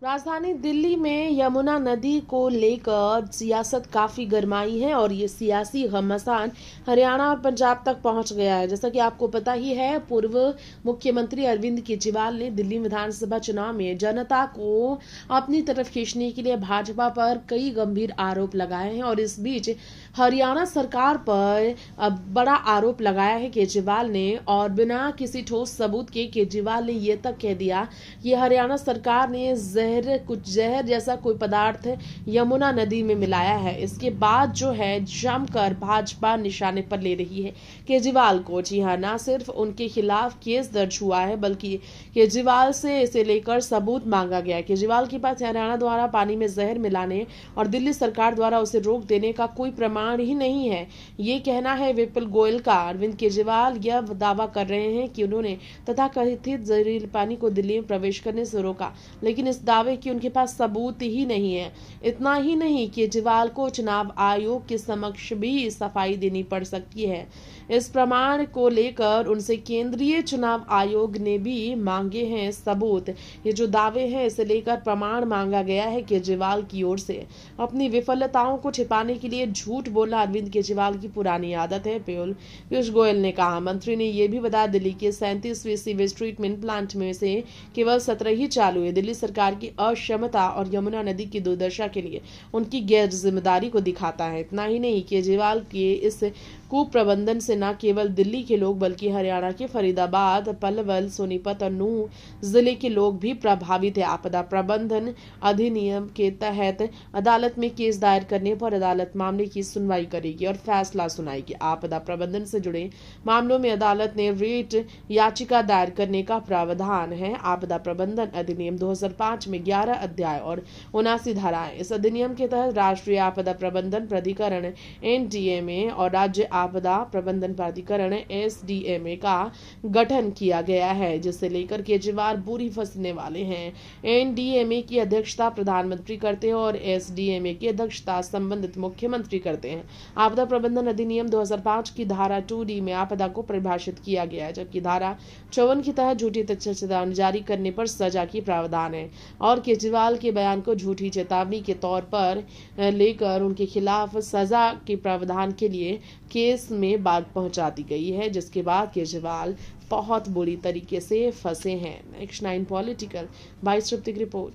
राजधानी दिल्ली में यमुना नदी को लेकर सियासत काफी गरमाई है और ये सियासी घमासान हरियाणा और पंजाब तक पहुंच गया है। जैसा कि आपको पता ही है, पूर्व मुख्यमंत्री अरविंद केजरीवाल ने दिल्ली विधानसभा चुनाव में जनता को अपनी तरफ खींचने के लिए भाजपा पर कई गंभीर आरोप लगाए हैं और इस बीच हरियाणा सरकार पर बड़ा आरोप लगाया है केजरीवाल ने। और बिना किसी ठोस सबूत के केजरीवाल ने यह तक कह दिया कि हरियाणा सरकार ने जहर जैसा कोई पदार्थ यमुना नदी में मिलाया है। इसके बाद जो है जमकर भाजपा निशाने पर ले रही है केजरीवाल को। जी हाँ, न सिर्फ उनके खिलाफ केस दर्ज हुआ है बल्कि केजरीवाल से इसे लेकर सबूत मांगा गया। केजरीवाल के पास हरियाणा द्वारा पानी में जहर मिलाने और दिल्ली सरकार द्वारा उसे रोक देने का कोई प्रमाण ही नहीं है, ये कहना है विपुल गोयल का। अरविंद केजरीवाल यह दावा कर रहे हैं कि उन्होंने तथाकथित जहरीले पानी को दिल्ली में प्रवेश करने से रोका, लेकिन इस दावे की उनके पास सबूत ही नहीं है। इतना ही नहीं, केजरीवाल को चुनाव आयोग के समक्ष भी सफाई देनी पड़ सकती है। इस प्रमाण को लेकर उनसे केंद्रीय चुनाव आयोग ने भी मांगे हैं सबूत। ये जो दावे हैं इसे लेकर प्रमाण मांगा गया है केजरीवाल की ओर से। अपनी विफलताओं को छिपाने के लिए झूठ बोलना अरविंद केजरीवाल की पुरानी आदत है, पीयूष गोयल ने कहा। मंत्री ने यह भी बताया दिल्ली के 37वें सीवेज ट्रीटमेंट प्लांट में से केवल 17 ही चालू है। दिल्ली सरकार की अक्षमता और यमुना नदी की दुर्दशा के लिए उनकी गैर जिम्मेदारी को दिखाता है। इतना ही नहीं, केजरीवाल के इस कुप्रबंधन से न केवल दिल्ली के लोग बल्कि हरियाणा के फरीदाबाद, पलवल, सोनीपत और नूंह जिले के लोग भी प्रभावित है। आपदा प्रबंधन अधिनियम के तहत अदालत में केस दायर करने पर अदालत मामले की सुनवाई करेगी और फैसला सुनाएगी। आपदा प्रबंधन से जुड़े मामलों में अदालत ने रिट याचिका दायर करने का प्रावधान है। आपदा प्रबंधन अधिनियम 2005 में 11 अध्याय और 79 धाराएं। इस अधिनियम के तहत राष्ट्रीय आपदा प्रबंधन प्राधिकरण (एनडीएमए) और राज्य आपदा प्रबंधन प्राधिकरण (एसडीएमए) का गठन किया गया है, जिसे लेकर केजरीवाल बुरी फंसने वाले हैं। एनडीएमए की अध्यक्षता प्रधानमंत्री करते हैं और एसडीएमए की अध्यक्षता संबंधित मुख्यमंत्री करते हैं। आपदा प्रबंधन अधिनियम 2005 की धारा 2D में आपदा को परिभाषित किया गया है, जबकि धारा 54 के तहत झूठी तथ्य चेतावनी जारी करने पर सजा की प्रावधान है। और केजरीवाल के बयान को झूठी चेतावनी के तौर पर लेकर उनके खिलाफ सजा के प्रावधान के लिए केस में बात पहुंचा दी गई है, जिसके बाद केजरीवाल बहुत बुरी तरीके से फंसे हैं। Next 9 political 22 report.